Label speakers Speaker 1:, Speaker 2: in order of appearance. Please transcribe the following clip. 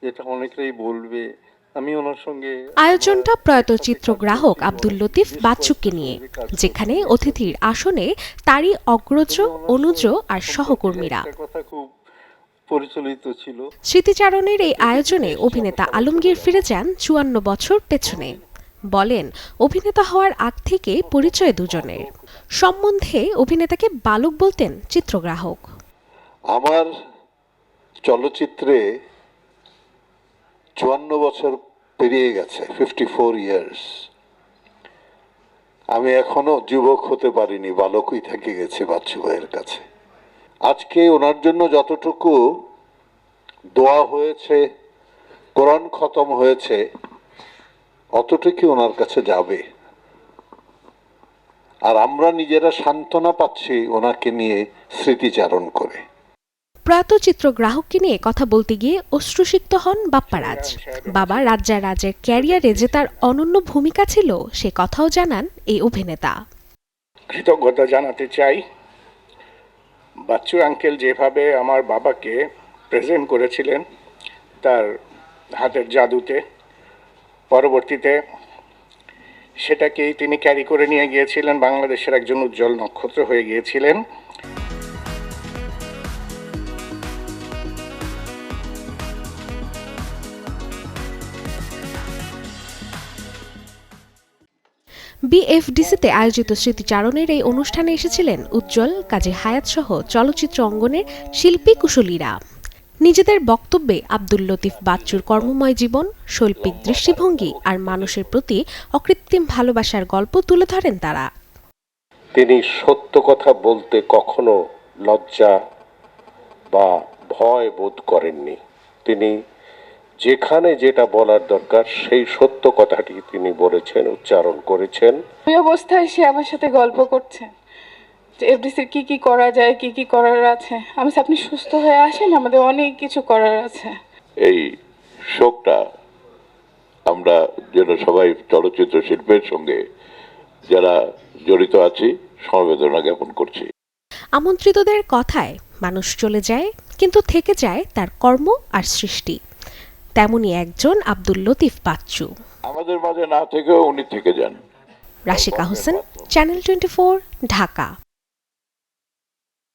Speaker 1: যেটা অনেকেই বলবে। আমি ওনার সঙ্গে
Speaker 2: আয়োজনটা প্রয়াত চিত্রগ্রাহক আব্দুল লতিফ বাচ্চুকে নিয়ে, যেখানে অতিথির আসনে তারই অগ্রজ, অনুজ আর সহকর্মীরা।
Speaker 1: কথা খুব পরিচালিত ছিল।
Speaker 2: স্মৃতিচারণের এই আয়োজনে অভিনেতা আলমগীর ফিরে যান ৫৪ বছর পেছনে। বলেন, অভিনেতা হওয়ার আগ থেকে পরিচয় দুজনের। সম্বন্ধে অভিনেতাকে বালক বলতেন চিত্রগ্রাহক।
Speaker 3: আমার চলচ্চিত্রে ৫৪ বছর পেরিয়ে গেছে, 54 ইয়ার্স। আমি এখনো যুবক হতে পারিনি, বালকই থেকে গেছে বাচ্চু ভাইয়ের কাছে। আজকে ওনার জন্য যতটুকু দোয়া হয়েছে, কোরআন খতম হয়েছে, অতটুকু ওনার কাছে যাবে। আর আমরা নিজেরা সান্ত্বনা পাচ্ছি ওনাকে নিয়ে স্মৃতিচারণ করে।
Speaker 2: প্রয়াত চিত্রগ্রাহককে নিয়ে কথা বলতে গিয়ে অশ্রুসিক্ত হন বাপ্পারাজ। বাবা রাজ্জা রাজের ক্যারিয়ারে যে তার অনন্য ভূমিকা ছিল, সে কথাও জানান এই অভিনেতা।
Speaker 4: কৃতজ্ঞতা জানাতে চাই, বাচ্চু আঙ্কেল যেভাবে আমার বাবাকে প্রেজেন্ট করেছিলেন তার হাতের জাদুতে, পরবর্তীতে সেটাকেই তিনি ক্যারি করে নিয়ে গিয়েছিলেন, বাংলাদেশের একজন উজ্জ্বল নক্ষত্র হয়ে গিয়েছিলেন।
Speaker 2: বিএফডিসিতে আয়োজিত স্মৃতিচারণের এই অনুষ্ঠানে এসেছিলেন উজ্জ্বল, কাজী হায়াত সহ চলচ্চিত্র অঙ্গনের শিল্পী কুশলীরা। নিজেদের বক্তব্যে আব্দুল লতিফ বাচ্চুর কর্মময় জীবন, শৈল্পিক দৃষ্টিভঙ্গি আর মানুষের প্রতি অকৃত্রিম ভালোবাসার গল্প তুলে ধরেন তারা।
Speaker 3: তিনি সত্য কথা বলতে কখনো লজ্জা বা ভয় বোধ করেননি। তিনি যেখানে যেটা বলার দরকার সেই সত্য কথাটি তিনি বলেছেন, উচ্চারণ করেছেন।
Speaker 5: ওই অবস্থায় সে আমার সাথে গল্প করছে যে এফডিসির কি কি করা যায়, কি কি করার আছে। আমি আপনি সুস্থ হয়ে আসেন, আমাদের অনেক কিছু করার আছে।
Speaker 3: এই শোকটা আমরা যেন সবাই চলচ্চিত্র শিল্পের সঙ্গে যারা জড়িত আছি সমবেদনা জ্ঞাপন করছি।
Speaker 2: আমন্ত্রিতদের কথায় মানুষ চলে যায়, কিন্তু থেকে যায় তার কর্ম আর সৃষ্টি। তেমনি একজন আব্দুল লতিফ বাচ্চু।
Speaker 3: আমাদের মাঝে না থেকেও উনি থেকে যান।
Speaker 2: রাশিকা হোসেন, চ্যানেল 24, ঢাকা।